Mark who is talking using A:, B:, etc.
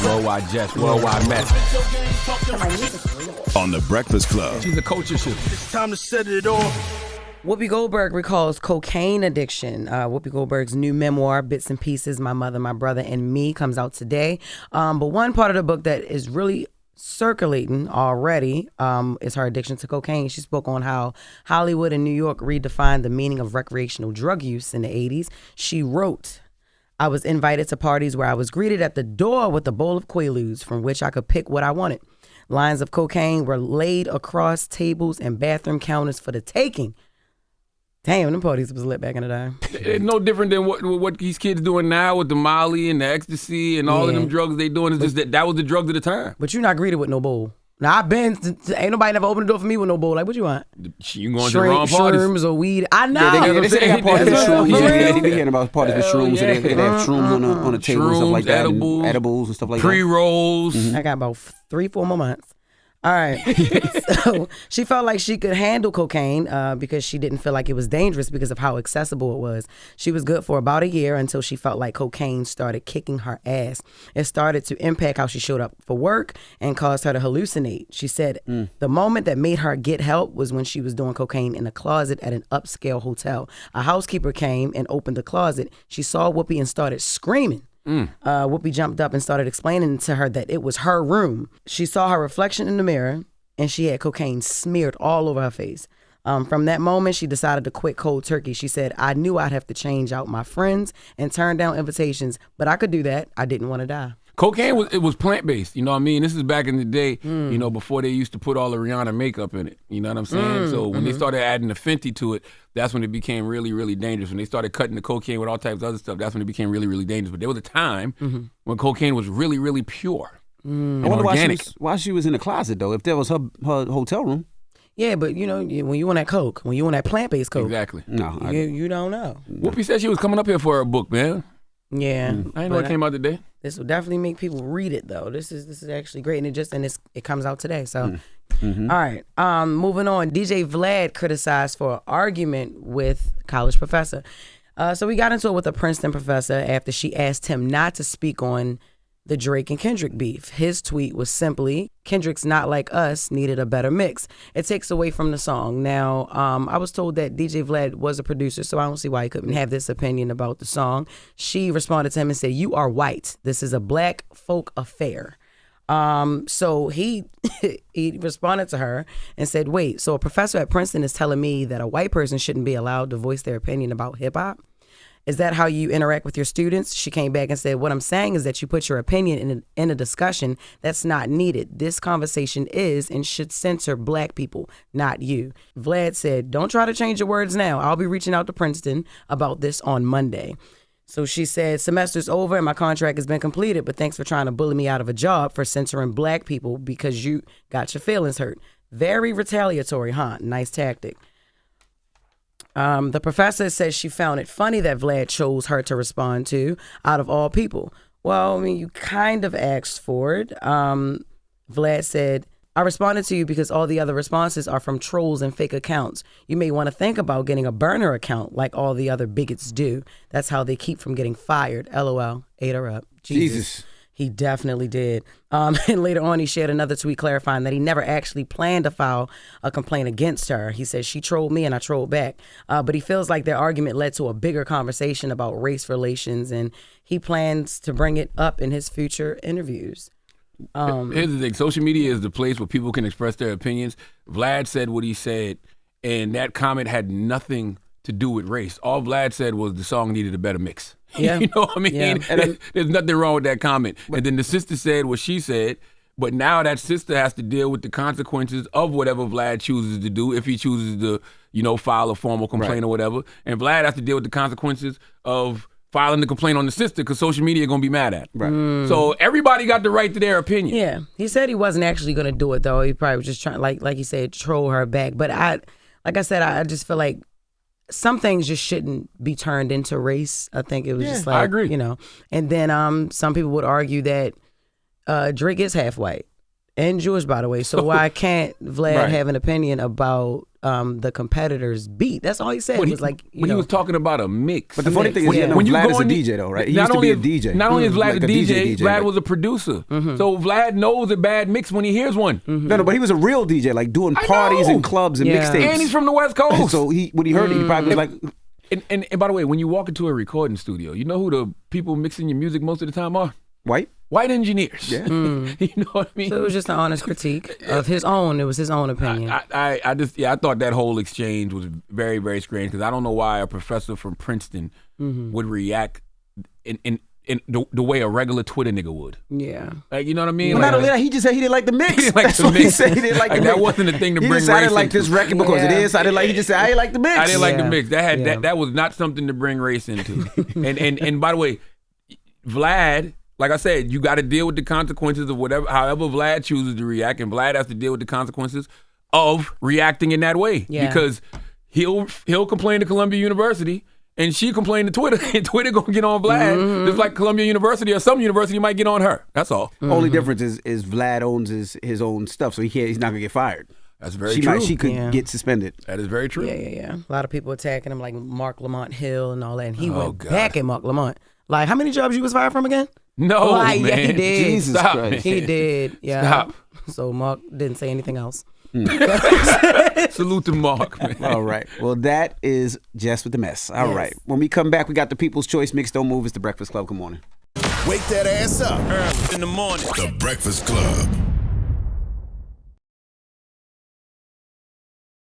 A: Worldwide Jess, worldwide Mess.
B: On The Breakfast Club.
A: She's a culture shift.
C: It's time to set it off.
D: Whoopi Goldberg recalls cocaine addiction. Whoopi Goldberg's new memoir, Bits and Pieces, My Mother, My Brother, and Me, comes out today. But one part of the book that is really circulating already is her addiction to cocaine. She spoke on how Hollywood and New York redefined the meaning of recreational drug use in the 80s. She wrote, I was invited to parties where I was greeted at the door with a bowl of Quaaludes from which I could pick what I wanted. Lines of cocaine were laid across tables and bathroom counters for the taking. Damn, them parties was lit back in the day.
A: It's no different than what these kids doing now with the Molly and the ecstasy and all of them drugs they doing. It's just that was the drugs of the time.
D: But you're not greeted with no bowl. Now, I've been, ain't nobody never opened the door for me with no bowl. Like, what you want?
A: You going to the wrong parties.
D: Shrooms or weed. I know.
E: Yeah, they got parties with shrooms.
D: Yeah,
E: they be hearing about parties with shrooms.
A: Yeah.
E: They have shrooms on the table and stuff like that. Edibles and stuff like that.
A: Pre-rolls.
D: I got about 3-4 more months. All right. So she felt like she could handle cocaine because she didn't feel like it was dangerous because of how accessible it was. She was good for about a year until she felt like cocaine started kicking her ass. It started to impact how she showed up for work and caused her to hallucinate. She said the moment that made her get help was when she was doing cocaine in a closet at an upscale hotel. A housekeeper came and opened the closet. She saw Whoopi and started screaming. Whoopi jumped up and started explaining to her that it was her room. She saw her reflection in the mirror and she had cocaine smeared all over her face. From that moment, she decided to quit cold turkey. She said, I knew I'd have to change out my friends and turn down invitations, but I could do that. I didn't want to die.
A: Cocaine was plant-based, you know what I mean? This is back in the day, you know, before they used to put all the Rihanna makeup in it, you know what I'm saying? So when they started adding the Fenty to it, that's when it became really, really dangerous. When they started cutting the cocaine with all types of other stuff, that's when it became really, really dangerous. But there was a time when cocaine was really, really pure and
E: I wonder
A: organic.
E: why she was in the closet, though, if that was her hotel room.
D: Yeah, but you know, when you on that coke, when you on that plant-based coke,
A: Exactly.
E: No,
D: you don't know.
A: Whoopi said she was coming up here for her book, man.
D: Yeah.
A: I didn't know it came out today.
D: This will definitely make people read it, though. This is actually great, and it comes out today. So, all right. Moving on. DJ Vlad criticized for an argument with college professor. So we got into it with a Princeton professor after she asked him not to speak on the Drake and Kendrick beef. His tweet was simply, Kendrick's Not Like Us needed a better mix. It takes away from the song. Now, I was told that DJ Vlad was a producer, so I don't see why he couldn't have this opinion about the song. She responded to him and said, you are white. This is a black folk affair. So he responded to her and said, wait, so a professor at Princeton is telling me that a white person shouldn't be allowed to voice their opinion about hip hop? Is that how you interact with your students? She came back and said, what I'm saying is that you put your opinion in a discussion that's not needed. This conversation is and should censor black people, not you. Vlad said, don't try to change your words now. I'll be reaching out to Princeton about this on Monday. So she said, semester's over and my contract has been completed, but thanks for trying to bully me out of a job for censoring black people because you got your feelings hurt. Very retaliatory, huh? Nice tactic. The professor says she found it funny that Vlad chose her to respond to out of all people. Well, I mean, you kind of asked for it. Vlad said, I responded to you because all the other responses are from trolls and fake accounts. You may want to think about getting a burner account like all the other bigots do. That's how they keep from getting fired. LOL. Ate her up. Jesus. He definitely did. And later on, he shared another tweet clarifying that he never actually planned to file a complaint against her. He says, she trolled me and I trolled back. But he feels like their argument led to a bigger conversation about race relations, and he plans to bring it up in his future interviews.
A: Here's the thing. Social media is the place where people can express their opinions. Vlad said what he said, and that comment had nothing to do with race. All Vlad said was the song needed a better mix.
D: Yeah.
A: You know what I mean?
D: Yeah.
A: There's nothing wrong with that comment. And then the sister said what she said, but now that sister has to deal with the consequences of whatever Vlad chooses to do, if he chooses to, you know, file a formal complaint or whatever. And Vlad has to deal with the consequences of filing the complaint on the sister because social media going to be mad at him. So everybody got the right to their opinion.
D: Yeah. He said he wasn't actually going to do it, though. He probably was just trying, like he said, troll her back. But like I said, I just feel like some things just shouldn't be turned into race. I think it was just like,
A: I agree.
D: you know. And then some people would argue that Drake is half white. and Jewish, by the way. So why can't Vlad have an opinion about the competitor's beat? That's all he said. He was
A: talking about a mix.
E: But the funny thing is, when Vlad is a DJ though, right? He used to be a DJ.
A: Not only is Vlad a DJ, Vlad was a producer. So Vlad knows a bad mix when he hears one.
E: No, but he was a real DJ, like doing parties and clubs and mixtapes.
A: And he's from the West Coast.
E: So when he heard it, he probably was like.
A: And by the way, when you walk into a recording studio, you know who the people mixing your music most of the time are? White engineers. Yeah. You know what I mean?
D: So it was just an honest critique of his own. It was his own opinion.
A: I thought that whole exchange was very, very strange because I don't know why a professor from Princeton would react in the way a regular Twitter nigga would.
D: Yeah.
A: Like, you know what I mean?
E: Well, not only that, he just said he didn't like the mix.
A: He didn't like
E: That's
A: the
E: what
A: mix.
E: he said. He didn't like the mix.
A: That wasn't the thing to bring race
E: I didn't like this record because it is. He just said, I didn't like the mix.
A: I didn't like the mix. That was not something to bring race into. and by the way, Vlad, like I said, you got to deal with the consequences of however Vlad chooses to react, and Vlad has to deal with the consequences of reacting in that way. Yeah. Because he'll complain to Columbia University, and she complain to Twitter, and Twitter gonna get on Vlad, just like Columbia University or some university might get on her. That's all.
E: Only difference is Vlad owns his own stuff, so he's not gonna get fired.
A: That's very true.
E: She could get suspended.
A: That is very true.
D: Yeah. A lot of people attacking him, like Mark Lamont Hill and all that, and he went back at Mark Lamont. Like, how many jobs you was fired from again?
A: No, man.
D: Yeah, he did.
E: Jesus Christ.
D: He did. Yeah.
A: Stop.
D: So Mark didn't say anything else.
A: Salute to Mark, man.
E: All right. Well, that is Jess with the Mess. All right. When we come back, we got the People's Choice Mix. Don't move. It's The Breakfast Club. Good morning.
C: Wake that ass up early in the morning.
B: The Breakfast Club.